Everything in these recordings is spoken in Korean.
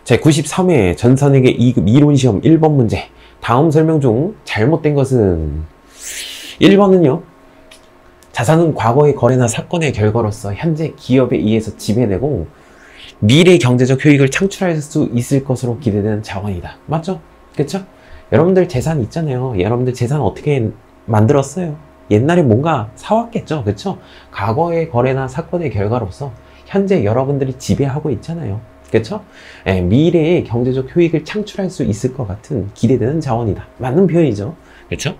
제93회 전산회계 2급 이론시험 1번 문제. 다음 설명 중 잘못된 것은 1번은요. 자산은 과거의 거래나 사건의 결과로서 현재 기업에 의해서 지배되고 미래 경제적 효익을 창출할 수 있을 것으로 기대되는 자원이다. 맞죠? 그쵸? 여러분들 재산 있잖아요. 여러분들 재산 어떻게 만들었어요? 옛날에 뭔가 사왔겠죠. 그쵸? 과거의 거래나 사건의 결과로서 현재 여러분들이 지배하고 있잖아요. 그쵸? 예, 미래의 경제적 효익을 창출할 수 있을 것 같은 기대되는 자원이다. 맞는 표현이죠. 그쵸?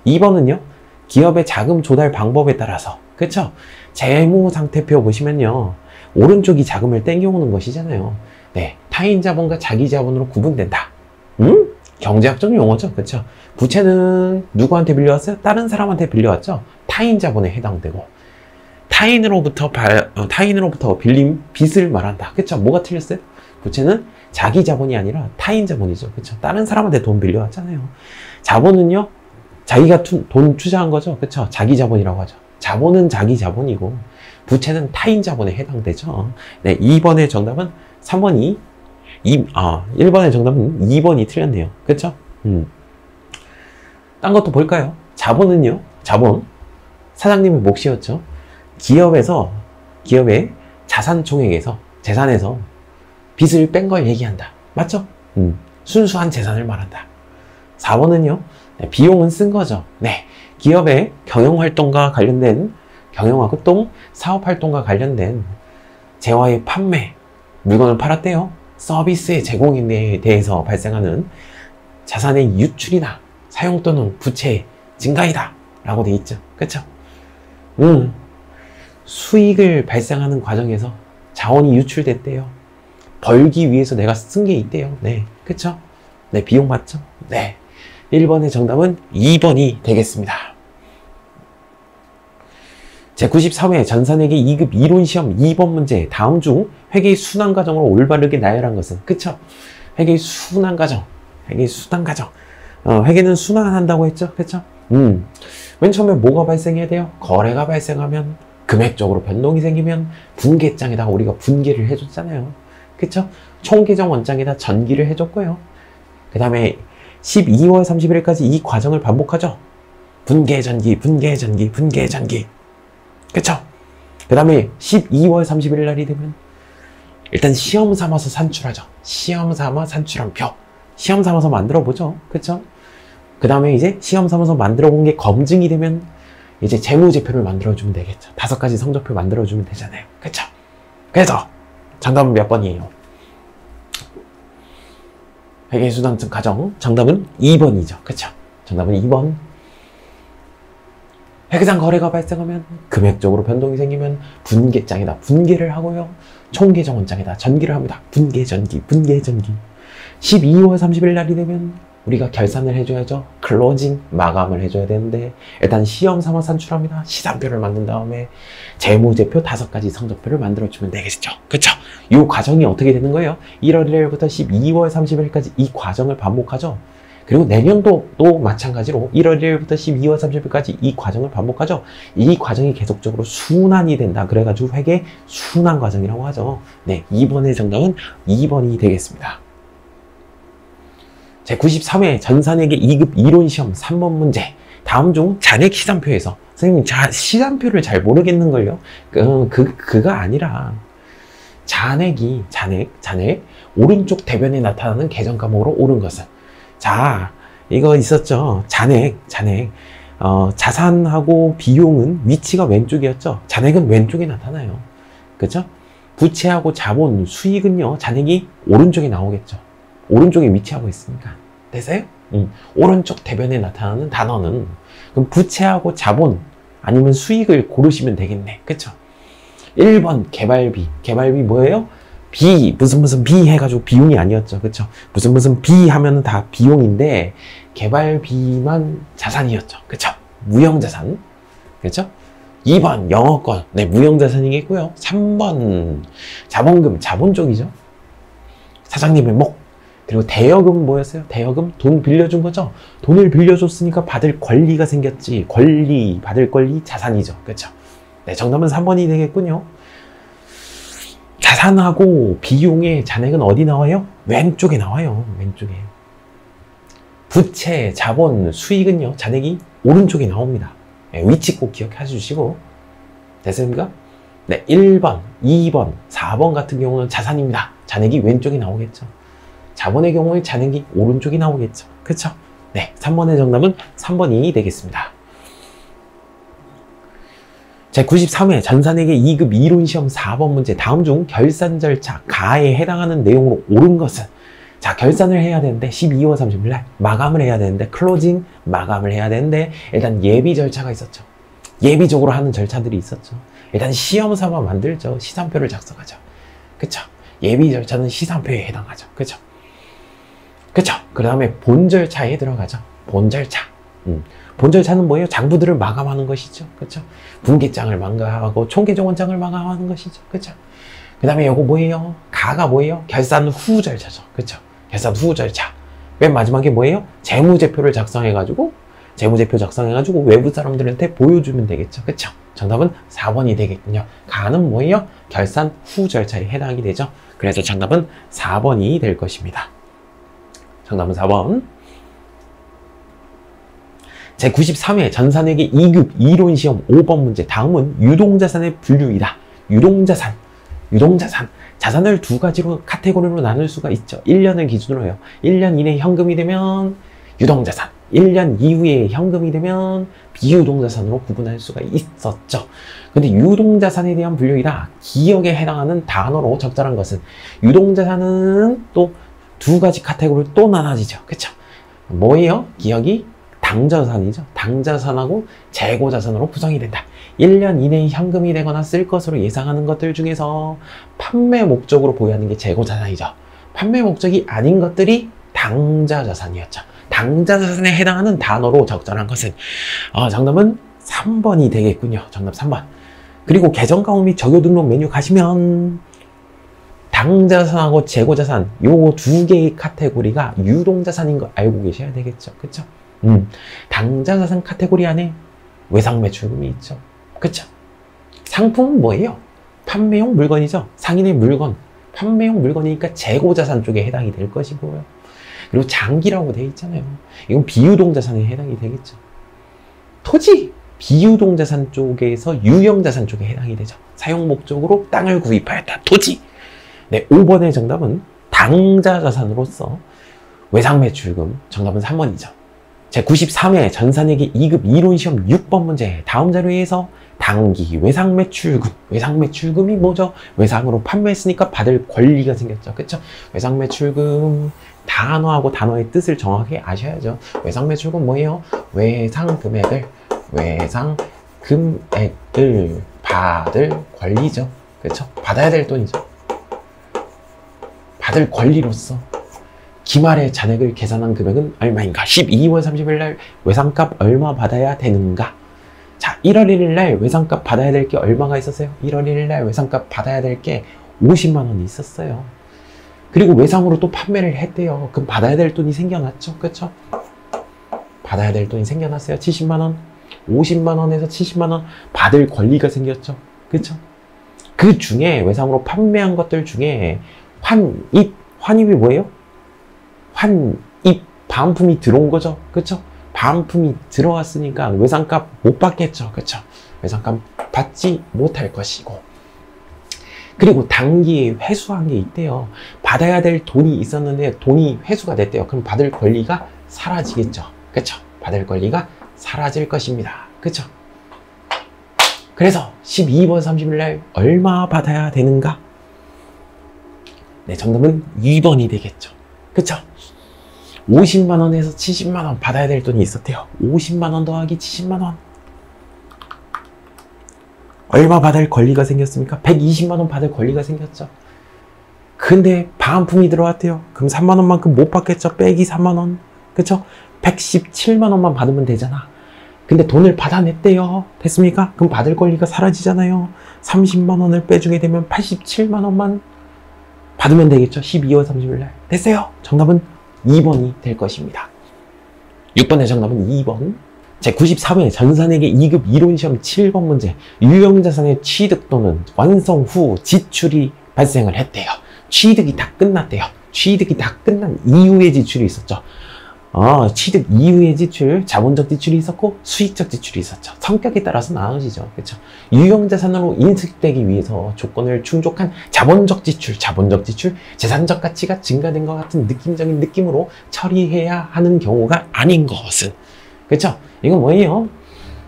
2번은요. 기업의 자금 조달 방법에 따라서 그쵸? 재무 상태표 보시면요. 오른쪽이 자금을 땡겨오는 것이잖아요. 네, 타인 자본과 자기 자본으로 구분된다. 경제학적 용어죠. 그쵸? 부채는 누구한테 빌려왔어요? 다른 사람한테 빌려왔죠? 타인 자본에 해당되고 타인으로부터 빌린 빚을 말한다. 그쵸? 뭐가 틀렸어요? 부채는 자기 자본이 아니라 타인 자본이죠. 그쵸? 다른 사람한테 돈 빌려왔잖아요. 자본은요, 자기가 돈 투자한 거죠. 그쵸? 자기 자본이라고 하죠. 자본은 자기 자본이고, 부채는 타인 자본에 해당되죠. 네, 2번의 정답은 3번이, 1번의 정답은 2번이 틀렸네요. 그쵸? 딴 것도 볼까요? 자본은요, 자본. 사장님의 몫이었죠. 기업의 자산 총액에서, 재산에서 빚을 뺀 걸 얘기한다. 맞죠? 순수한 재산을 말한다. 4번은요, 네, 비용은 쓴 거죠. 네. 기업의 경영활동과 관련된, 경영활동, 사업활동과 관련된 재화의 판매, 물건을 팔았대요. 서비스의 제공에 대해서 발생하는 자산의 유출이나 사용 또는 부채의 증가이다. 라고 돼 있죠. 그쵸? 수익을 발생하는 과정에서 자원이 유출됐대요. 벌기 위해서 내가 쓴 게 있대요. 네. 그쵸? 네. 비용 맞죠? 네. 1번의 정답은 2번이 되겠습니다. 제93회 전산회계 2급 이론시험 2번 문제. 다음 중 회계의 순환 과정으로 올바르게 나열한 것은? 그쵸? 회계의 순환 과정. 회계의 순환 과정. 회계는 순환한다고 했죠? 그쵸? 맨 처음에 뭐가 발생해야 돼요? 거래가 발생하면, 금액적으로 변동이 생기면 분계장에다가 우리가 분계를 해줬잖아요. 그쵸? 총계정 원장에다 전기를 해줬고요. 그 다음에 12월 31일까지 이 과정을 반복하죠. 분계 전기, 분계 전기, 분계 전기. 그쵸? 그 다음에 12월 31일 날이 되면 일단 시험 삼아서 산출하죠. 시험 삼아 산출한 표. 시험 삼아서 만들어 보죠. 그쵸? 그 다음에 이제 시험 삼아서 만들어 본 게 검증이 되면 이제 재무제표를 만들어주면 되겠죠. 5가지 성적표 만들어주면 되잖아요. 그쵸? 그래서 정답은 몇 번이에요? 회계순환 과정 정답은 2번이죠. 그쵸? 정답은 2번. 회계상 거래가 발생하면, 금액적으로 변동이 생기면 분계장에다 분계를 하고요. 총계정 원장에다 전기를 합니다. 분계 전기, 분계 전기. 12월 30일 날이 되면 우리가 결산을 해줘야죠. 클로징, 마감을 해줘야 되는데 일단 시험 삼아 산출합니다. 시산표를 만든 다음에 재무제표 5가지 성적표를 만들어주면 되겠죠. 그쵸? 이 과정이 어떻게 되는 거예요? 1월 1일부터 12월 30일까지 이 과정을 반복하죠. 그리고 내년도도 마찬가지로 1월 1일부터 12월 30일까지 이 과정을 반복하죠. 이 과정이 계속적으로 순환이 된다. 그래가지고 회계 순환 과정이라고 하죠. 네, 2번의 정답은 2번이 되겠습니다. 제93회 전산회계 2급 이론시험 3번 문제. 다음 중 잔액 시산표에서, 선생님 시산표를 잘 모르겠는걸요? 그가 아니라 잔액 오른쪽 대변에 나타나는 계정 과목으로 옳은 것은? 자, 이거 있었죠. 잔액 자산하고 비용은 위치가 왼쪽이었죠. 잔액은 왼쪽에 나타나요. 그쵸? 부채하고 자본, 수익은요, 잔액이 오른쪽에 나오겠죠. 오른쪽에 위치하고 있으니까. 되세요? 오른쪽 대변에 나타나는 단어는, 그럼 부채하고 자본 아니면 수익을 고르시면 되겠네. 그쵸? 1번 개발비. 개발비 뭐예요? 무슨 비 해가지고 비용이 아니었죠. 그쵸? 무슨 비 하면은 다 비용인데 개발비만 자산이었죠. 그쵸? 무형자산. 그쵸? 2번 영어권. 네, 무형자산이겠고요. 3번 자본금. 자본 쪽이죠. 사장님의 목. 그리고 대여금 뭐였어요? 대여금? 돈 빌려준 거죠? 돈을 빌려줬으니까 받을 권리가 생겼지. 받을 권리 자산이죠. 그쵸? 네, 정답은 3번이 되겠군요. 자산하고 비용의 잔액은 어디 나와요? 왼쪽에 나와요. 왼쪽에. 부채, 자본, 수익은요, 잔액이 오른쪽에 나옵니다. 네, 위치 꼭 기억해 주시고. 됐습니까? 네, 1번, 2번, 4번 같은 경우는 자산입니다. 잔액이 왼쪽에 나오겠죠. 자본의 경우에 잔액이 오른쪽에 나오겠죠. 그쵸? 네, 3번의 정답은 3번이 되겠습니다. 제93회 전산회계 2급 이론시험 4번 문제. 다음 중 결산 절차 가에 해당하는 내용으로 옳은 것은? 자, 결산을 해야 되는데 12월 30일 날 마감을 해야 되는데 클로징 마감을 해야 되는데 일단 예비 절차가 있었죠. 예비적으로 하는 절차들이 있었죠. 일단 시험 삼아 만들죠. 시산표를 작성하죠. 그쵸? 예비 절차는 시산표에 해당하죠. 그쵸? 그쵸? 그 다음에 본 절차에 들어가죠. 본 절차. 본 절차는 뭐예요? 장부들을 마감하는 것이죠. 그쵸? 분기장을 마감하고 총계정원장을 마감하는 것이죠. 그쵸? 그 다음에 요거 뭐예요? 가가 뭐예요? 결산 후 절차죠. 그쵸? 결산 후 절차. 맨 마지막에 뭐예요? 재무제표를 작성해가지고 외부 사람들한테 보여주면 되겠죠. 그쵸? 정답은 4번이 되겠군요. 가는 뭐예요? 결산 후 절차에 해당이 되죠. 그래서 정답은 4번이 될 것입니다. 정답은 4번. 제93회 전산회계 2급 이론시험 5번 문제. 다음은 유동자산의 분류이다. 유동자산. 자산을 두 가지로 카테고리로 나눌 수가 있죠. 1년을 기준으로 해요. 1년 이내 현금이 되면 유동자산, 1년 이후에 현금이 되면 비유동자산으로 구분할 수가 있었죠. 근데 유동자산에 대한 분류이다. 기억에 해당하는 단어로 적절한 것은? 유동자산은 또 두 가지 카테고리로 또 나눠지죠. 그쵸? 뭐예요? 기억이 당자산이죠. 당자산하고 재고자산으로 구성이 된다. 1년 이내에 현금이 되거나 쓸 것으로 예상하는 것들 중에서 판매 목적으로 보유하는 게 재고자산이죠. 판매 목적이 아닌 것들이 당자자산이었죠. 당자자산에 해당하는 단어로 적절한 것은? 정답은 3번이 되겠군요. 정답 3번. 그리고 계정가오 및 적요 등록 메뉴 가시면 당자산하고 재고자산 요 두 개의 카테고리가 유동자산인 거 알고 계셔야 되겠죠. 그쵸? 당자자산 카테고리 안에 외상매출금이 있죠. 그쵸? 상품은 뭐예요? 판매용 물건이죠. 상인의 물건, 판매용 물건이니까 재고자산 쪽에 해당이 될 것이고요. 그리고 장기라고 되어 있잖아요. 이건 비유동자산에 해당이 되겠죠. 토지, 비유동자산 쪽에서 유형자산 쪽에 해당이 되죠. 사용 목적으로 땅을 구입하였다. 토지. 네, 5번의 정답은 당자자산으로서 외상매출금. 정답은 3번이죠. 제93회 전산회계 2급 이론시험 6번 문제. 다음 자료에서 당기 외상매출금이 뭐죠? 외상으로 판매했으니까 받을 권리가 생겼죠. 그쵸? 외상매출금 단어하고 단어의 뜻을 정확히 아셔야죠. 외상매출금 뭐예요? 외상금액을 받을 권리죠. 그쵸? 받아야 될 돈이죠. 받을 권리로서 기말의 잔액을 계산한 금액은 얼마인가? 12월 30일 날 외상값 얼마 받아야 되는가? 자, 1월 1일 날 외상값 받아야 될 게 얼마가 있었어요? 1월 1일 날 외상값 받아야 될 게 50만 원이 있었어요. 그리고 외상으로 또 판매를 했대요. 그럼 받아야 될 돈이 생겨났죠? 그쵸? 받아야 될 돈이 생겨났어요. 70만 원. 50만 원에서 70만 원 받을 권리가 생겼죠. 그쵸? 그 중에 외상으로 판매한 것들 중에 환입이 뭐예요? 환입, 반품이 들어온 거죠. 그쵸? 반품이 들어왔으니까 외상값 못 받겠죠. 그쵸? 외상값 받지 못할 것이고. 그리고 단기에 회수한 게 있대요. 받아야 될 돈이 있었는데 돈이 회수가 됐대요. 그럼 받을 권리가 사라지겠죠. 그쵸? 받을 권리가 사라질 것입니다. 그쵸? 그래서 12월 30일 날 얼마 받아야 되는가? 네, 정답은 2번이 되겠죠. 그쵸? 50만 원에서 70만 원 받아야 될 돈이 있었대요. 50만 원 더하기 70만 원. 얼마 받을 권리가 생겼습니까? 120만 원 받을 권리가 생겼죠. 근데 반품이 들어왔대요. 그럼 3만 원만큼 못 받겠죠. 빼기 3만 원. 그쵸? 117만 원만 받으면 되잖아. 근데 돈을 받아냈대요. 됐습니까? 그럼 받을 권리가 사라지잖아요. 30만 원을 빼주게 되면 87만 원만 받으면 되겠죠. 12월 30일 날. 됐어요. 정답은 2번이 될 것입니다. 6번의 정답은 2번. 제94회 전산회계 2급 이론시험 7번 문제. 유형자산의 취득 또는 완성 후 지출이 발생을 했대요. 취득이 다 끝났대요. 취득이 다 끝난 이후의 지출이 있었죠. 취득 이후의 지출, 자본적 지출이 있었고 수익적 지출이 있었죠. 성격에 따라서 나눠지죠. 그렇죠? 유형자산으로 인식되기 위해서 조건을 충족한 자본적 지출, 재산적 가치가 증가된 것 같은 느낌적인 느낌으로 처리해야 하는 경우가 아닌 것은, 그렇죠? 이건 뭐예요?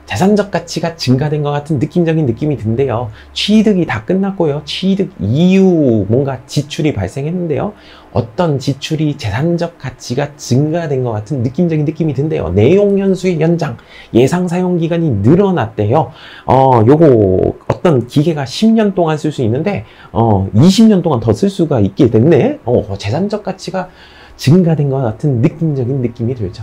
재산적 가치가 증가된 것 같은 느낌적인 느낌이 든대요. 취득이 다 끝났고요. 취득 이후 뭔가 지출이 발생했는데요. 어떤 지출이 재산적 가치가 증가된 것 같은 느낌적인 느낌이 든대요. 내용연수의 연장, 예상 사용 기간이 늘어났대요. 요거 어떤 기계가 10년 동안 쓸 수 있는데 20년 동안 더 쓸 수가 있게 됐네. 재산적 가치가 증가된 것 같은 느낌적인 느낌이 들죠.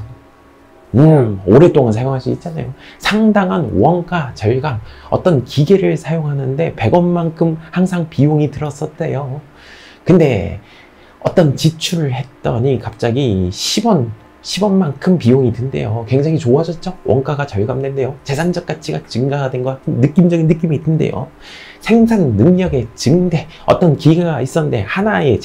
오랫동안 사용할 수 있잖아요. 상당한 원가 절감, 어떤 기계를 사용하는데 100원만큼 항상 비용이 들었었대요. 근데 어떤 지출을 했더니 갑자기 10원만큼 비용이 든대요. 굉장히 좋아졌죠? 원가가 절감된대요. 재산적 가치가 증가가 된 것 같은 느낌적인 느낌이 든대요. 생산 능력의 증대, 어떤 기계가 있었는데 하나의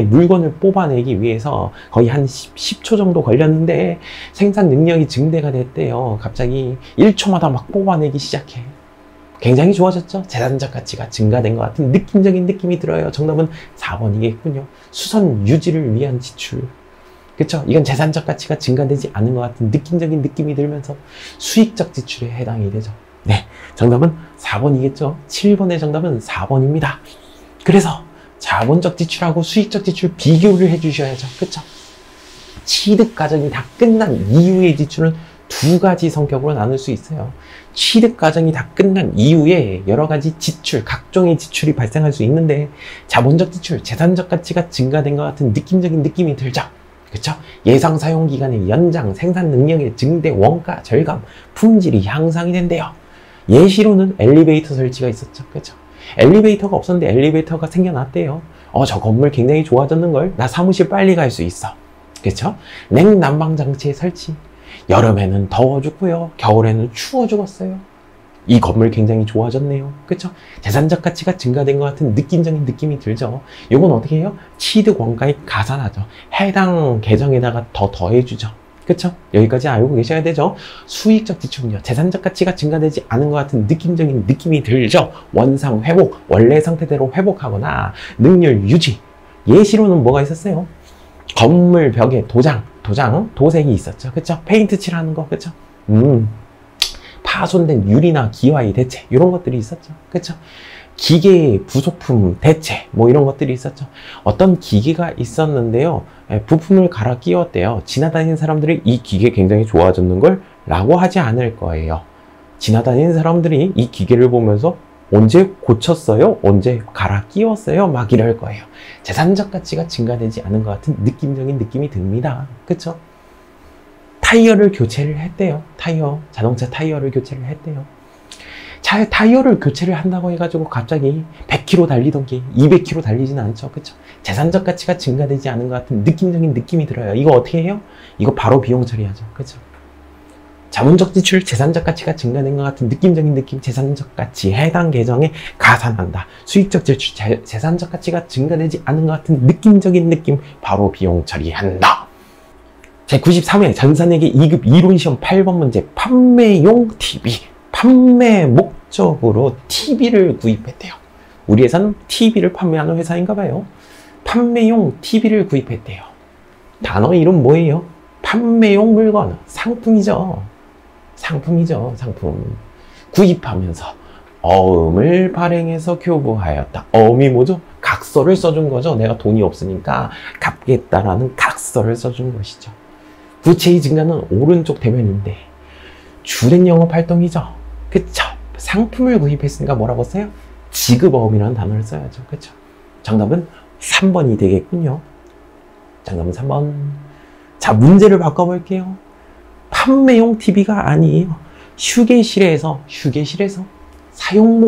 물건을 뽑아내기 위해서 거의 한 10초 정도 걸렸는데 생산 능력이 증대가 됐대요. 갑자기 1초마다 막 뽑아내기 시작해. 굉장히 좋아졌죠? 재산적 가치가 증가된 것 같은 느낌적인 느낌이 들어요. 정답은 4번이겠군요. 수선 유지를 위한 지출. 그렇죠? 이건 재산적 가치가 증가되지 않은 것 같은 느낌적인 느낌이 들면서 수익적 지출에 해당이 되죠. 네, 정답은 4번이겠죠. 7번의 정답은 4번입니다. 그래서 자본적 지출하고 수익적 지출 비교를 해주셔야죠. 그렇죠? 취득 과정이 다 끝난 이후의 지출은 두 가지 성격으로 나눌 수 있어요. 취득 과정이 다 끝난 이후에 여러 가지 지출, 각종의 지출이 발생할 수 있는데 자본적 지출, 재산적 가치가 증가된 것 같은 느낌적인 느낌이 들죠. 그렇죠? 예상 사용 기간의 연장, 생산 능력의 증대, 원가 절감, 품질이 향상이 된대요. 예시로는 엘리베이터 설치가 있었죠. 그렇죠? 엘리베이터가 없었는데 엘리베이터가 생겨났대요. 저 건물 굉장히 좋아졌는걸? 나 사무실 빨리 갈 수 있어. 그렇죠? 냉난방 장치의 설치. 여름에는 더워 죽고요. 겨울에는 추워 죽었어요. 이 건물 굉장히 좋아졌네요. 그렇죠? 재산적 가치가 증가된 것 같은 느낌적인 느낌이 들죠. 이건 어떻게 해요? 취득 원가에 가산하죠. 해당 계정에다가 더 더해주죠. 그렇죠? 여기까지 알고 계셔야 되죠. 수익적 지출은요, 재산적 가치가 증가되지 않은 것 같은 느낌적인 느낌이 들죠. 원상 회복, 원래 상태대로 회복하거나 능률 유지. 예시로는 뭐가 있었어요? 건물 벽에 도색이 있었죠. 그렇죠? 페인트 칠하는 거. 그렇죠? 파손된 유리나 기와의 대체, 이런 것들이 있었죠. 그렇죠? 기계 부속품 대체, 뭐 이런 것들이 있었죠. 어떤 기계가 있었는데요, 부품을 갈아 끼웠대요. 지나다니는 사람들이 이 기계 굉장히 좋아졌는 걸 라고 하지 않을 거예요. 지나다니는 사람들이 이 기계를 보면서 언제 고쳤어요? 언제 갈아 끼웠어요? 막 이럴 거예요. 재산적 가치가 증가되지 않은 것 같은 느낌적인 느낌이 듭니다. 그쵸? 타이어를 교체를 했대요. 자동차 타이어를 교체를 했대요. 타이어를 교체를 한다고 해가지고 갑자기 100km 달리던 게 200km 달리진 않죠. 그쵸? 재산적 가치가 증가되지 않은 것 같은 느낌적인 느낌이 들어요. 이거 어떻게 해요? 이거 바로 비용 처리하죠. 그쵸? 자본적 지출, 재산적 가치가 증가된 것 같은 느낌적인 느낌, 재산적 가치, 해당 계정에 가산한다. 수익적 지출, 재산적 가치가 증가되지 않은 것 같은 느낌적인 느낌, 바로 비용 처리한다. 제93회 전산회계 2급 이론시험 8번 문제, 판매용 TV. 판매 목적으로 TV를 구입했대요. 우리 회사는 TV를 판매하는 회사인가 봐요. 판매용 TV를 구입했대요. 단어 이름 뭐예요? 판매용 물건, 상품이죠. 상품. 구입하면서 어음을 발행해서 교부하였다. 어음이 뭐죠? 각서를 써준 거죠. 내가 돈이 없으니까 갚겠다라는 각서를 써준 것이죠. 부채의 증가는 오른쪽 대면인데 주된 영업 활동이죠. 그쵸? 상품을 구입했으니까 뭐라고 써요? 지급어음이라는 단어를 써야죠. 그쵸? 정답은 3번이 되겠군요. 정답은 3번. 자, 문제를 바꿔볼게요. 판매용 TV가 아니에요. 휴게실에서 사용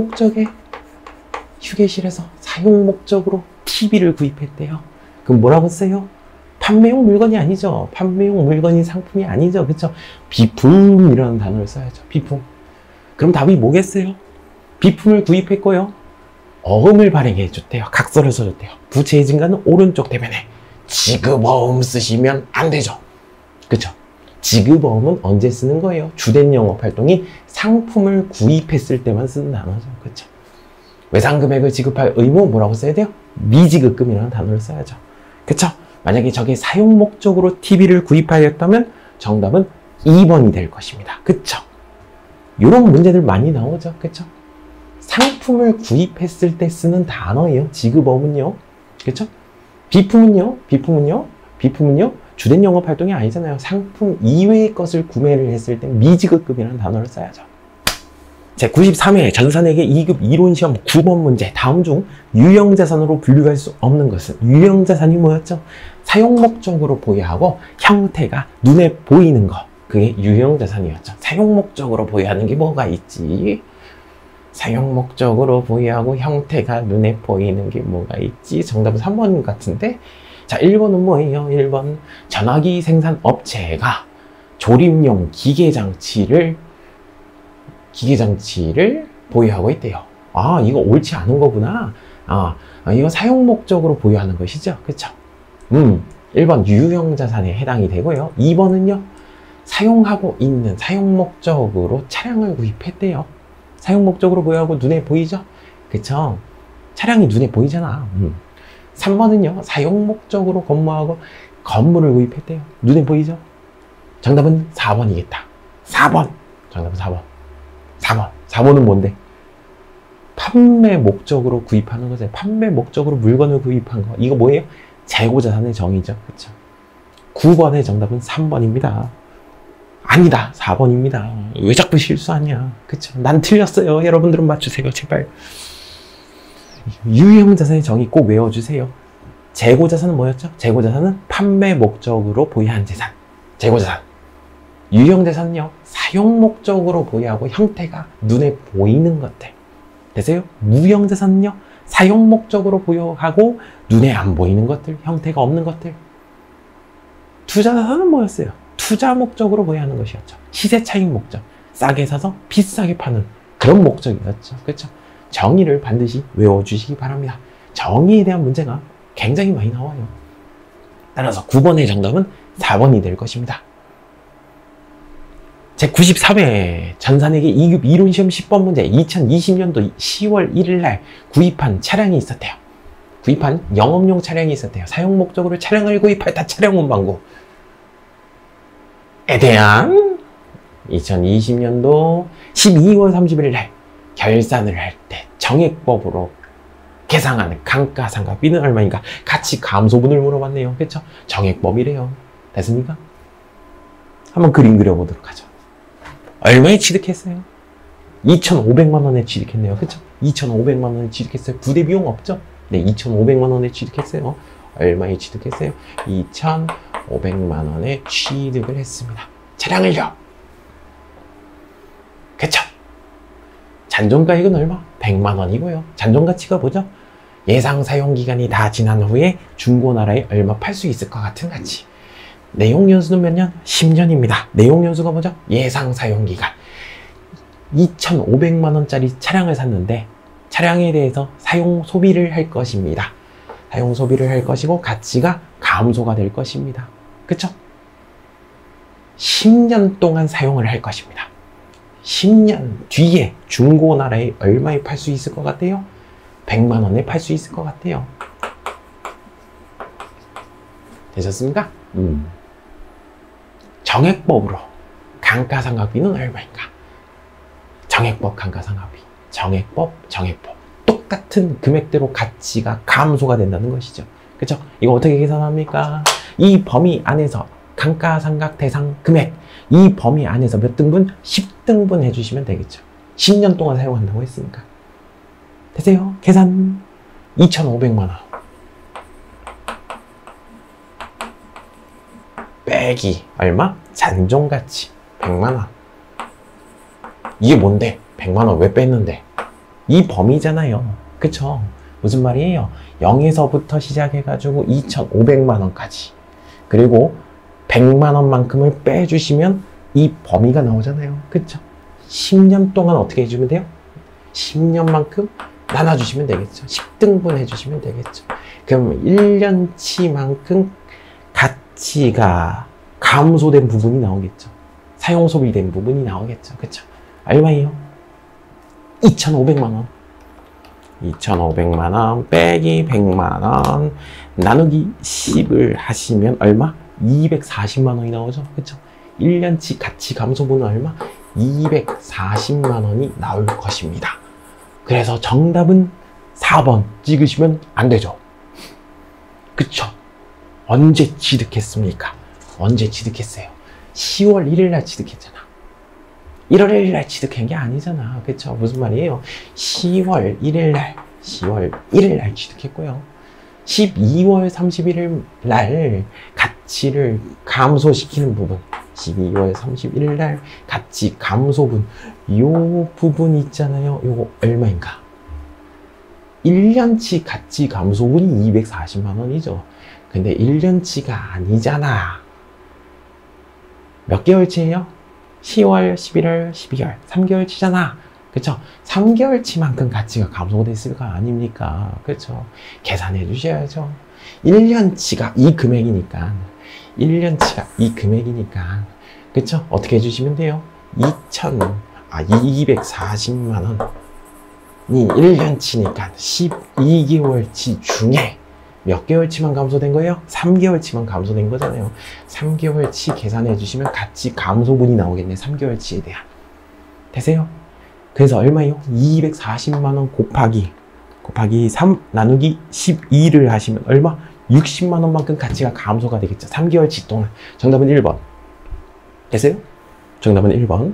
목적으로 TV를 구입했대요. 그럼 뭐라고 써요? 판매용 물건이 아니죠. 판매용 물건이 상품이 아니죠. 그쵸? 비품이라는 단어를 써야죠. 비품. 그럼 답이 뭐겠어요? 비품을 구입했고요. 어음을 발행해 줬대요. 각서를 써줬대요. 부채의 증가는 오른쪽 대변에 지급어음 쓰시면 안 되죠. 그쵸? 지급어음은 언제 쓰는 거예요? 주된 영업 활동이 상품을 구입했을 때만 쓰는 단어죠. 그쵸? 외상금액을 지급할 의무 뭐라고 써야 돼요? 미지급금이라는 단어를 써야죠. 그쵸? 만약에 저게 사용 목적으로 TV를 구입하였다면 정답은 2번이 될 것입니다. 그쵸? 이런 문제들 많이 나오죠. 그쵸? 상품을 구입했을 때 쓰는 단어예요. 지급어음은요. 그쵸? 비품은요. 비품은요. 주된 영업 활동이 아니잖아요. 상품 이외의 것을 구매를 했을 때 미지급금이라는 단어를 써야죠. 제 93회 전산회계 2급 이론시험 9번 문제. 다음 중 유형자산으로 분류할 수 없는 것은? 유형자산이 뭐였죠? 사용 목적으로 보유하고 형태가 눈에 보이는 거. 그게 유형자산이었죠. 사용 목적으로 보유하는 게 뭐가 있지? 사용 목적으로 보유하고 형태가 눈에 보이는 게 뭐가 있지? 정답은 3번 같은데? 자, 1번은 뭐예요? 1번. 전화기 생산 업체가 조립용 기계장치를 보유하고 있대요. 아, 이거 옳지 않은 거구나. 이거 사용 목적으로 보유하는 것이죠. 그쵸? 1번 유형자산에 해당이 되고요. 2번은요. 사용하고 있는 사용 목적으로 차량을 구입했대요. 사용 목적으로 보유하고 눈에 보이죠? 그쵸? 차량이 눈에 보이잖아. 3번은요. 사용 목적으로 건물하고 건물을 구입했대요. 눈에 보이죠? 정답은 4번이겠다. 4번. 정답은 4번. 4번은 뭔데? 판매 목적으로 구입하는 거죠. 판매 목적으로 물건을 구입한 거. 이거 뭐예요? 재고자산의 정의죠. 그쵸? 9번의 정답은 3번입니다. 아니다. 4번입니다. 왜 자꾸 실수하냐. 그쵸? 난 틀렸어요. 여러분들은 맞추세요. 제발. 유형자산의 정의 꼭 외워주세요. 재고자산은 뭐였죠? 재고자산은 판매 목적으로 보유한 재산. 재고자산. 유형자산은요. 사용 목적으로 보유하고 형태가 눈에 보이는 것들. 되세요? 무형자산은요. 사용 목적으로 보유하고 눈에 안 보이는 것들. 형태가 없는 것들. 투자자산은 뭐였어요? 투자 목적으로 보유하는 것이었죠. 시세 차익 목적. 싸게 사서 비싸게 파는 그런 목적이었죠. 그렇죠? 정의를 반드시 외워주시기 바랍니다. 정의에 대한 문제가 굉장히 많이 나와요. 따라서 9번의 정답은 4번이 될 것입니다. 제93회 전산회계 2급 이론시험 10번 문제. 2020년도 10월 1일 날 구입한 차량이 있었대요. 구입한 영업용 차량이 있었대요. 사용 목적으로 차량을 구입했다. 차량 운반구에 대한 2020년도 12월 31일 날 결산을 할 때 정액법으로 계상하는 감가상각비는 얼마인가? 가치 감소분을 물어봤네요. 그렇죠? 정액법이래요. 됐습니까? 한번 그림 그려보도록 하죠. 얼마에 취득했어요? 2,500만 원에 취득했네요. 그렇죠? 2,500만 원에 취득했어요. 부대 비용 없죠? 네, 2,500만 원에 취득했어요. 얼마에 취득했어요? 2,500만 원에 취득을 했습니다. 차량을요. 그쵸? 잔존가액은 얼마? 100만 원이고요. 잔존가치가 뭐죠? 예상 사용기간이 다 지난 후에 중고나라에 얼마 팔 수 있을 것 같은 가치. 내용연수는 몇 년? 10년입니다. 내용연수가 뭐죠? 예상 사용기간. 2,500만 원짜리 차량을 샀는데 차량에 대해서 사용 소비를 할 것입니다. 사용 소비를 할 것이고 가치가 감소가 될 것입니다. 그쵸? 10년 동안 사용을 할 것입니다. 10년 뒤에 중고나라에 얼마에 팔 수 있을 것 같아요? 100만 원에 팔 수 있을 것 같아요. 되셨습니까? 정액법으로 감가상각비는 얼마인가? 정액법, 감가상각비. 정액법. 똑같은 금액대로 가치가 감소가 된다는 것이죠. 그쵸? 이거 어떻게 계산합니까? 이 범위 안에서 감가상각 대상 금액, 이 범위 안에서 몇 등분? 10등분 해주시면 되겠죠. 10년 동안 사용한다고 했으니까. 되세요? 계산. 2,500만 원. 빼기 얼마? 잔존가치 100만 원. 이게 뭔데? 100만 원 왜 뺐는데? 이 범위잖아요. 그쵸? 무슨 말이에요? 0에서부터 시작해가지고 2,500만 원까지. 그리고 100만 원만큼을 빼주시면 이 범위가 나오잖아요. 그쵸? 10년 동안 어떻게 해주면 돼요? 10년만큼 나눠주시면 되겠죠. 10등분 해주시면 되겠죠. 그럼 1년치만큼 가치가 감소된 부분이 나오겠죠. 사용 소비된 부분이 나오겠죠. 그쵸? 얼마예요? 2,500만원. 2,500만원 빼기 100만원 나누기 10을 하시면 얼마? 240만원이 나오죠. 그쵸? 1년치 가치 감소분은 얼마? 240만원이 나올 것입니다. 그래서 정답은 4번 찍으시면 안 되죠. 그쵸? 언제 취득했습니까? 언제 취득했어요? 10월 1일 날 취득했잖아. 1월 1일 날 취득한 게 아니잖아. 그쵸? 무슨 말이에요? 10월 1일 날 취득했고요. 12월 31일 날 가치를 감소시키는 부분, 12월 31일 날 가치 감소분, 요 부분 있잖아요. 요거 얼마인가? 1년치 가치 감소분이 240만 원이죠. 근데 1년치가 아니잖아. 몇 개월치예요? 10월, 11월, 12월, 3개월치잖아. 그쵸? 3개월치만큼 가치가 감소됐을 거 아닙니까? 그쵸? 계산해 주셔야죠. 1년치가 이 금액이니까. 1년치가 이 금액이니까. 그쵸? 어떻게 해주시면 돼요? 240만 원이 1년치니까 12개월치 중에 몇 개월치만 감소된 거예요? 3개월치만 감소된 거잖아요. 3개월치 계산해 주시면 가치 감소분이 나오겠네. 3개월치에 대한. 되세요? 그래서 얼마예요? 240만 원 곱하기 3 나누기 12를 하시면 얼마? 60만 원만큼 가치가 감소가 되겠죠. 3개월치 동안. 정답은 1번. 되세요? 정답은 1번.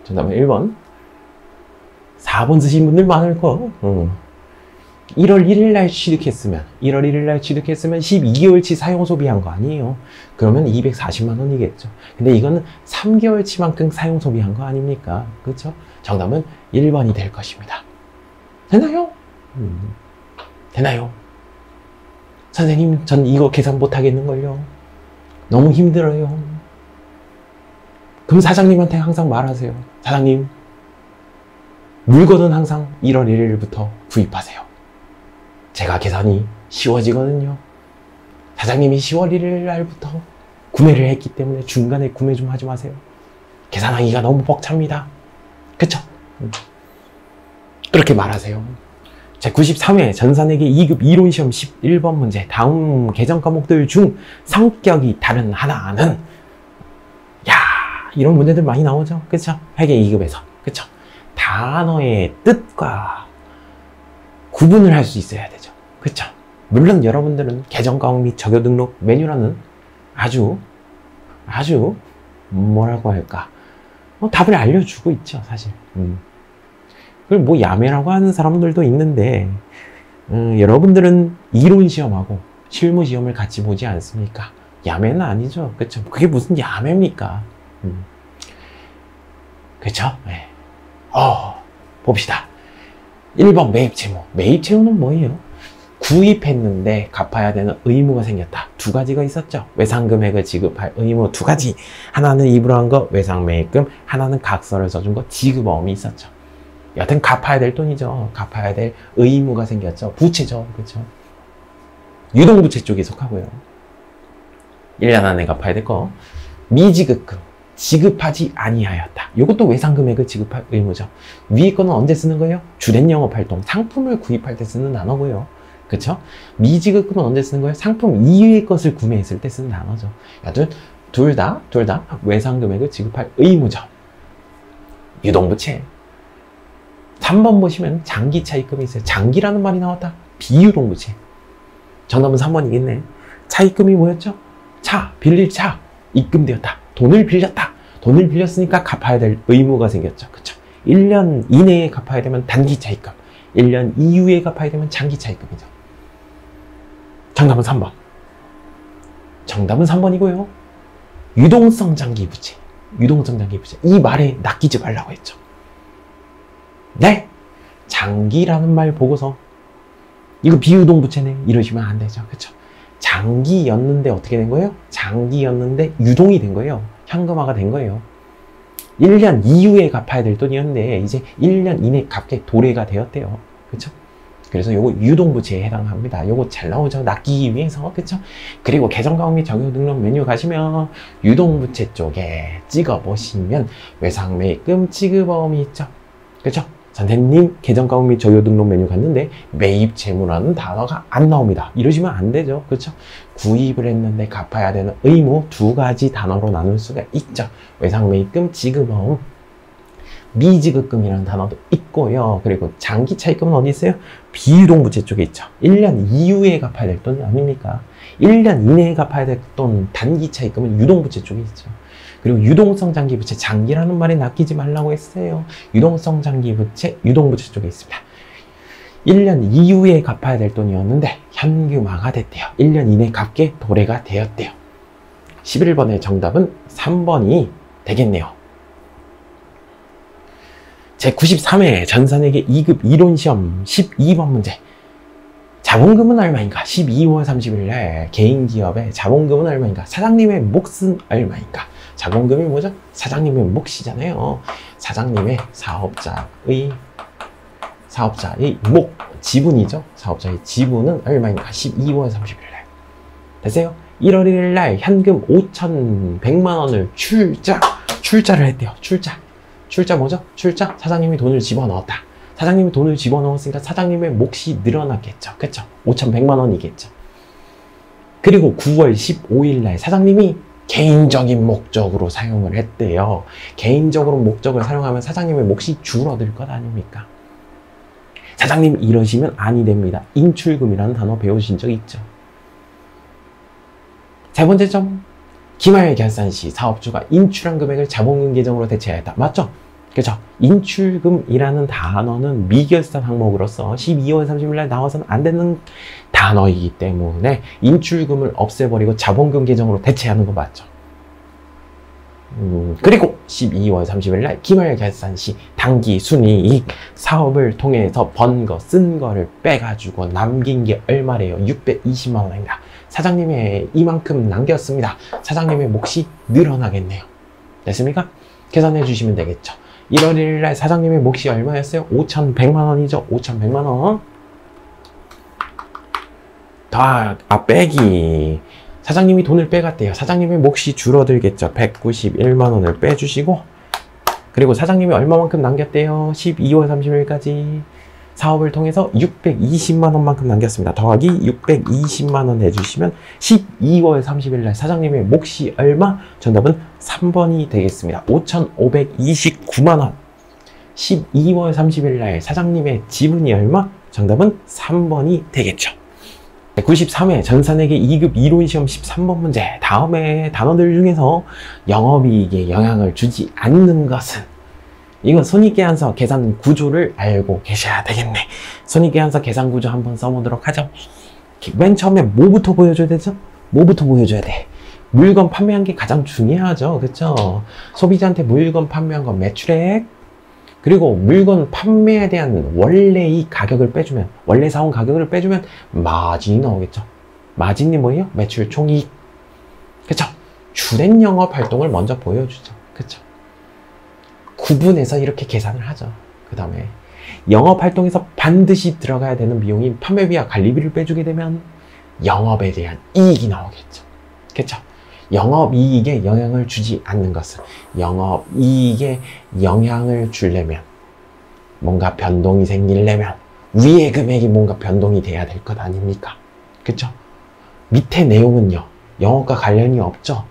정답은 1번. 4번 쓰신 분들 많을 거. 1월 1일 날 취득했으면 12개월치 사용 소비한 거 아니에요. 그러면 240만 원이겠죠. 근데 이거는 3개월치만큼 사용 소비한 거 아닙니까? 그렇죠? 정답은 1번이 될 것입니다. 되나요? 되나요? 선생님, 전 이거 계산 못 하겠는걸요. 너무 힘들어요. 그럼 사장님한테 항상 말하세요. 사장님, 물건은 항상 1월 1일부터 구입하세요. 제가 계산이 쉬워지거든요. 사장님이 10월 1일 날부터 구매를 했기 때문에 중간에 구매 좀 하지 마세요. 계산하기가 너무 벅찹니다. 그쵸? 그렇게 말하세요. 제93회 전산회계 2급 이론시험 11번 문제. 다음 계정 과목들 중 성격이 다른 하나는, 야, 이런 문제들 많이 나오죠. 그쵸? 회계 2급에서. 그쵸? 단어의 뜻과 구분을 할 수 있어야 되죠. 그쵸? 물론 여러분들은 계정 과목 및 적요 등록 메뉴라는 아주 뭐라고 할까, 답을 알려주고 있죠, 사실. 그걸 뭐 야매라고 하는 사람들도 있는데, 여러분들은 이론 시험하고 실무 시험을 같이 보지 않습니까? 야매는 아니죠. 그쵸? 그게 무슨 야매입니까? 그쵸? 네. 봅시다. 1번 매입 채무. 매입 채무는 뭐예요? 구입했는데 갚아야 되는 의무가 생겼다. 두 가지가 있었죠. 외상금액을 지급할 의무 두 가지. 하나는 입으로 한 거, 외상매입금. 하나는 각서를 써준 거, 지급어음이 있었죠. 여튼 갚아야 될 돈이죠. 갚아야 될 의무가 생겼죠. 부채죠. 그렇죠? 유동부채 쪽에 속하고요. 1년 안에 갚아야 될 거. 미지급금. 지급하지 아니하였다. 이것도 외상금액을 지급할 의무죠. 위에 거는 언제 쓰는 거예요? 주된 영업활동, 상품을 구입할 때 쓰는 단어고요. 그쵸? 미지급금은 언제 쓰는 거예요? 상품 이외의 것을 구매했을 때 쓰는 단어죠. 여튼 둘 다 외상금액을 지급할 의무죠. 유동부채. 3번 보시면 장기차입금이 있어요. 장기라는 말이 나왔다. 비유동부채. 정답은 3번이겠네. 차입금이 뭐였죠? 차, 빌릴 차, 입금되었다. 돈을 빌렸다. 돈을 빌렸으니까 갚아야 될 의무가 생겼죠. 그쵸? 1년 이내에 갚아야 되면 단기차입금, 1년 이후에 갚아야 되면 장기차입금이죠. 정답은 3번. 정답은 3번이고요. 유동성 장기부채. 유동성 장기부채. 이 말에 낚이지 말라고 했죠. 네! 장기라는 말 보고서 이거 비유동부채네 이러시면 안 되죠. 그쵸? 장기였는데 어떻게 된 거예요? 장기였는데 유동이 된 거예요. 현금화가 된 거예요. 1년 이후에 갚아야 될 돈이었는데 이제 1년 이내 갚게 도래가 되었대요. 그쵸? 그래서 요거 유동부채에 해당합니다. 요거 잘 나오죠. 낚이기 위해서. 그쵸? 그리고 계정가입 및 적용 등록 메뉴 가시면 유동부채 쪽에 찍어보시면 외상매입금 지급어음이 있죠. 그쵸? 선생님 계정가입 및 적용 등록 메뉴 갔는데 매입 재무라는 단어가 안 나옵니다. 이러시면 안 되죠. 그쵸? 구입을 했는데 갚아야 되는 의무 두 가지 단어로 나눌 수가 있죠. 외상매입금 지급어음, 미지급금이라는 단어도 있고요. 그리고 장기 차입금은 어디 있어요? 비유동부채 쪽에 있죠. 1년 이후에 갚아야 될 돈이 아닙니까? 1년 이내에 갚아야 될 돈 단기 차입금은 유동부채 쪽에 있죠. 그리고 유동성 장기부채, 장기라는 말에 낚이지 말라고 했어요. 유동성 장기부채, 유동부채 쪽에 있습니다. 1년 이후에 갚아야 될 돈이었는데 현금화가 됐대요. 1년 이내 갚게 도래가 되었대요. 11번의 정답은 3번이 되겠네요. 제93회 전산회계 2급 이론시험 12번 문제. 자본금은 얼마인가? 12월 30일 날 개인기업의 자본금은 얼마인가? 사장님의 몫은 얼마인가? 자본금이 뭐죠? 사장님의 몫이잖아요. 사장님의 사업자의 몫, 지분이죠. 사업자의 지분은 얼마인가? 12월 30일 날. 됐어요? 1월 1일 날 현금 5,100만 원을 출자를 했대요. 출자 뭐죠? 출자? 사장님이 돈을 집어넣었다. 사장님이 돈을 집어넣었으니까 사장님의 몫이 늘어났겠죠. 그쵸? 5,100만 원이겠죠. 그리고 9월 15일 날 사장님이 개인적인 목적으로 사용을 했대요. 개인적으로 목적을 사용하면 사장님의 몫이 줄어들 것 아닙니까? 사장님 이러시면 아니 됩니다. 인출금이라는 단어 배우신 적 있죠? 세 번째 점. 기말 결산 시 사업주가 인출한 금액을 자본금 계정으로 대체해야 했다. 맞죠? 그죠? 인출금이라는 단어는 미결산 항목으로서 12월 30일 날 나와서는 안 되는 단어이기 때문에 인출금을 없애버리고 자본금 계정으로 대체하는 거 맞죠? 그리고 12월 30일 날 기말 결산 시 당기 순이익, 사업을 통해서 번 거, 쓴 거를 빼가지고 남긴 게 얼마래요? 620만 원입니다. 사장님의 이만큼 남겼습니다. 사장님의 몫이 늘어나겠네요. 됐습니까? 계산해 주시면 되겠죠. 1월 1일 날 사장님의 몫이 얼마였어요? 5,100만 원이죠. 5,100만 원. 빼기. 사장님이 돈을 빼갔대요. 사장님의 몫이 줄어들겠죠. 191만 원을 빼주시고, 그리고 사장님이 얼마만큼 남겼대요? 12월 30일까지 사업을 통해서 620만 원만큼 남겼습니다. 더하기 620만 원 해주시면 12월 30일 날 사장님의 몫이 얼마? 정답은 3번이 되겠습니다. 5,529만 원. 12월 30일 날 사장님의 지분이 얼마? 정답은 3번이 되겠죠. 93회 전산회계 2급 이론시험 13번 문제. 다음에 단어들 중에서 영업이익에 영향을 주지 않는 것은, 이건 손익계산서 계산 구조를 알고 계셔야 되겠네. 손익계산서 계산 구조 한번 써보도록 하죠. 맨 처음에 뭐부터 보여줘야 되죠? 뭐부터 보여줘야 돼? 물건 판매한 게 가장 중요하죠. 그쵸? 소비자한테 물건 판매한 건 매출액, 그리고 물건 판매에 대한 원래의 가격을 빼주면, 원래 사온 가격을 빼주면 마진이 나오겠죠. 마진이 뭐예요? 매출 총이익. 그쵸? 주된 영업 활동을 먼저 보여주죠. 그쵸? 구분해서 이렇게 계산을 하죠. 그 다음에 영업 활동에서 반드시 들어가야 되는 비용인 판매비와 관리비를 빼주게 되면 영업에 대한 이익이 나오겠죠. 그쵸? 영업이익에 영향을 주지 않는 것은, 영업이익에 영향을 주려면, 뭔가 변동이 생기려면 위의 금액이 뭔가 변동이 돼야 될 것 아닙니까? 그쵸? 밑에 내용은요, 영업과 관련이 없죠?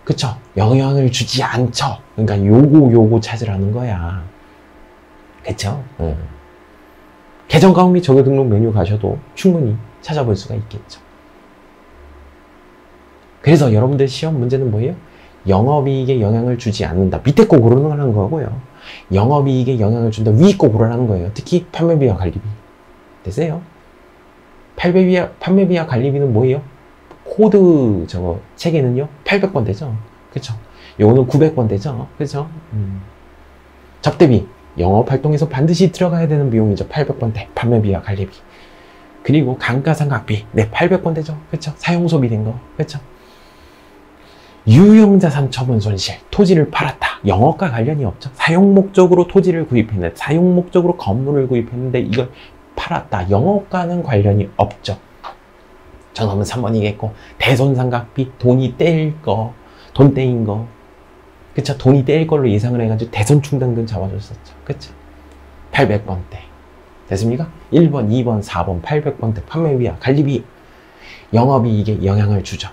그쵸? 영향을 주지 않죠? 그러니까 요거 찾으라는 거야. 그쵸? 계정가입 및 적용 등록 메뉴 가셔도 충분히 찾아볼 수가 있겠죠. 그래서 여러분들 시험 문제는 뭐예요? 영업이익에 영향을 주지 않는다. 밑에 거 고르는 거고요. 영업이익에 영향을 준다. 위에 거 고르라는 거예요. 특히 판매비와 관리비. 됐어요? 판매비와 관리비는 뭐예요? 코드 책에는요 800번 되죠. 그쵸? 요거는 900번 되죠. 그쵸? 접대비. 영업활동에서 반드시 들어가야 되는 비용이죠. 800번 대. 판매비와 관리비. 그리고 감가상각비. 네, 800번 되죠. 그쵸? 사용소비 된 거. 그쵸? 유형자산 처분 손실, 토지를 팔았다. 영업과 관련이 없죠. 사용 목적으로 토지를 구입했는데, 사용 목적으로 건물을 구입했는데 이걸 팔았다. 영업과는 관련이 없죠. 정답은 3번이겠고, 대손삼각비, 돈이 떼일 거, 돈 떼인 거. 그쵸? 돈이 떼일 걸로 예상을 해가지고 대손충당금 잡아줬었죠. 그쵸? 800번대. 됐습니까? 1번, 2번, 4번, 800번대 판매비와 관리비. 영업이익에 영향을 주죠.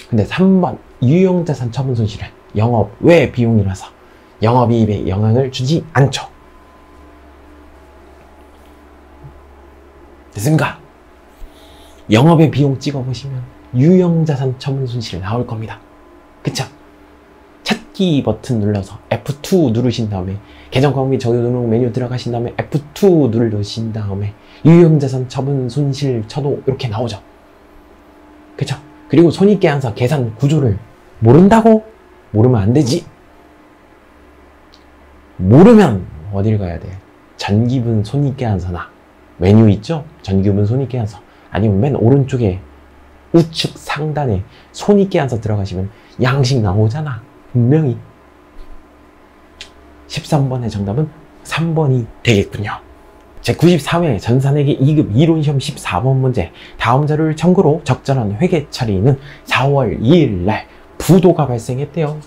근데 3번, 유형자산 처분 손실은 영업 외 비용이라서 영업이익에 영향을 주지 않죠. 됐습니까? 영업의 비용 찍어보시면 유형자산 처분 손실 나올 겁니다. 그쵸? 찾기 버튼 눌러서 F2 누르신 다음에 계정광고 및 적용 등록 메뉴 들어가신 다음에 F2 누르신 다음에 유형자산 처분 손실 쳐도 이렇게 나오죠. 그쵸? 그리고 손익계산서 계산 구조를 모른다고? 모르면 안 되지. 모르면 어딜 가야 돼? 전기분 손익계산서나 메뉴 있죠? 전기분 손익계산서 아니면 맨 오른쪽에 우측 상단에 손익계산서 들어가시면 양식 나오잖아. 분명히 13번의 정답은 3번이 되겠군요. 제93회 전산회계 2급 이론시험 14번 문제. 다음 자료를 참고로 적절한 회계 처리는 4월 2일 날 부도가 발생했대요.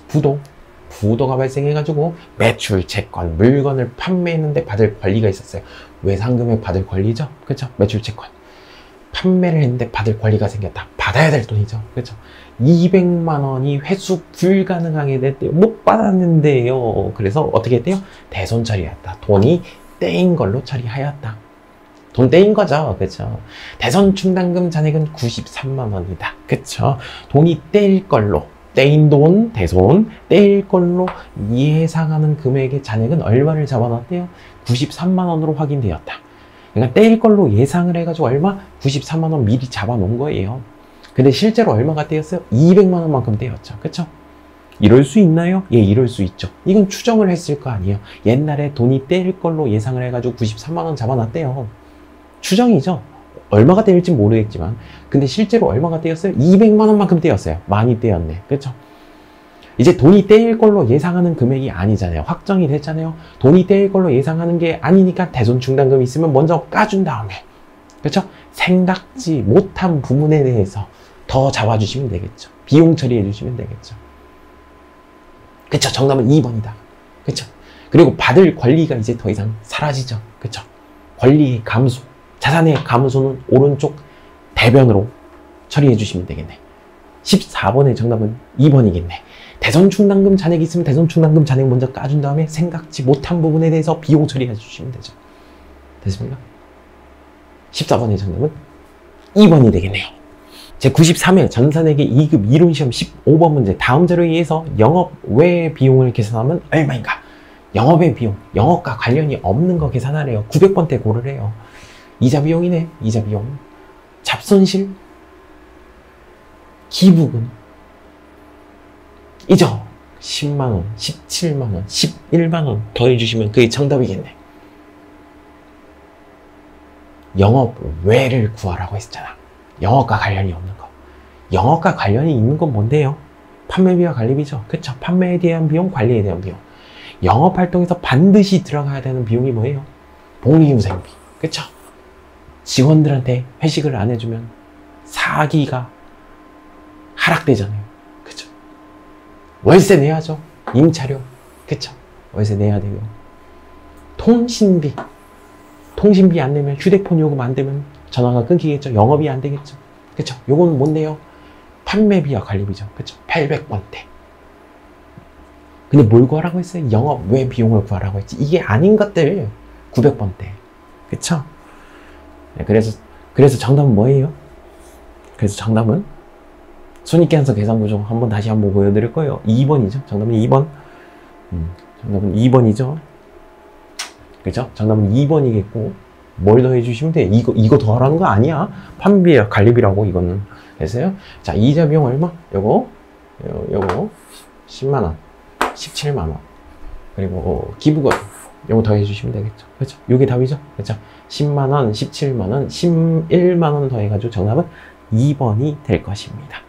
부도가 발생해가지고 매출 채권, 물건을 판매했는데 받을 권리가 있었어요. 외상금액 받을 권리죠. 그쵸? 매출 채권. 판매를 했는데 받을 권리가 생겼다. 받아야 될 돈이죠. 그쵸? 200만 원이 회수 불가능하게 됐대요. 못 받았는데요. 그래서 어떻게 했대요? 대손 처리했다. 돈이 떼인 걸로 처리하였다. 돈 떼인 거죠. 그쵸? 대손 충당금 잔액은 93만 원이다. 그쵸? 돈이 떼일 걸로, 떼인 돈, 대손, 떼일 걸로 예상하는 금액의 잔액은 얼마를 잡아놨대요? 93만 원으로 확인되었다. 그러니까 떼일 걸로 예상을 해가지고 얼마? 93만 원 미리 잡아놓은 거예요. 근데 실제로 얼마가 떼였어요? 200만 원만큼 떼였죠. 그쵸? 이럴 수 있나요? 예, 이럴 수 있죠. 이건 추정을 했을 거 아니에요. 옛날에 돈이 떼일 걸로 예상을 해가지고 93만 원 잡아놨대요. 추정이죠. 얼마가 떼일지 모르겠지만. 근데 실제로 얼마가 떼였어요? 200만 원만큼 떼였어요. 많이 떼였네. 그쵸? 이제 돈이 떼일 걸로 예상하는 금액이 아니잖아요. 확정이 됐잖아요. 돈이 떼일 걸로 예상하는 게 아니니까 대손 충당금이 있으면 먼저 까준 다음에, 그렇죠? 생각지 못한 부분에 대해서 더 잡아주시면 되겠죠. 비용 처리해 주시면 되겠죠. 그쵸? 정답은 2번이다. 그쵸? 그리고 받을 권리가 이제 더 이상 사라지죠. 그쵸? 권리의 감소, 자산의 감소는 오른쪽 대변으로 처리해 주시면 되겠네. 14번의 정답은 2번이겠네. 대손 충당금 잔액이 있으면 대손 충당금 잔액 먼저 까준 다음에 생각지 못한 부분에 대해서 비용 처리해 주시면 되죠. 됐습니까? 14번의 정답은 2번이 되겠네요. 제93회 전산회계 2급 이론시험 15번 문제. 다음 자료에 의해서 영업 외 비용을 계산하면 얼마인가? 영업의 비용, 영업과 관련이 없는 거 계산하래요. 900번대 고르래요. 이자 비용이네. 이자 비용. 잡손실, 기부금 이죠. 10만원, 17만원, 11만원 더해주시면 그게 정답이겠네. 영업 외를 구하라고 했잖아. 영업과 관련이 없는 거. 영업과 관련이 있는 건 뭔데요? 판매비와 관리비죠. 그쵸? 판매에 대한 비용, 관리에 대한 비용. 영업활동에서 반드시 들어가야 되는 비용이 뭐예요? 복리후생비. 그쵸? 직원들한테 회식을 안 해주면 사기가 하락되잖아요. 그쵸? 월세 내야죠. 임차료. 그쵸? 월세 내야 되고. 통신비. 통신비 안 내면, 휴대폰 요금 안 되면 전화가 끊기겠죠. 영업이 안 되겠죠. 그쵸? 요건 뭔데요? 판매비와 관리비죠. 그쵸? 800번대. 근데 뭘 구하라고 했어요? 영업 외 비용을 구하라고 했지. 이게 아닌 것들 900번대. 그쵸? 네, 그래서 정답은 뭐예요? 그래서 정답은 손익계산서 계산구조 다시 한번 보여드릴 거예요. 2번이죠. 정답은 2번. 정답은 2번이죠. 그죠? 정답은 2번이겠고, 뭘 더해 주시면 돼? 이거 더하라는 거 아니야. 판비와 관리비라고, 이거는. 됐어요? 자, 이자 비용 얼마? 요거 10만원, 17만원. 그리고 기부금, 요거 더해 주시면 되겠죠. 그죠? 요게 답이죠? 그죠? 10만원, 17만원, 11만원 더해가지고 정답은 2번이 될 것입니다.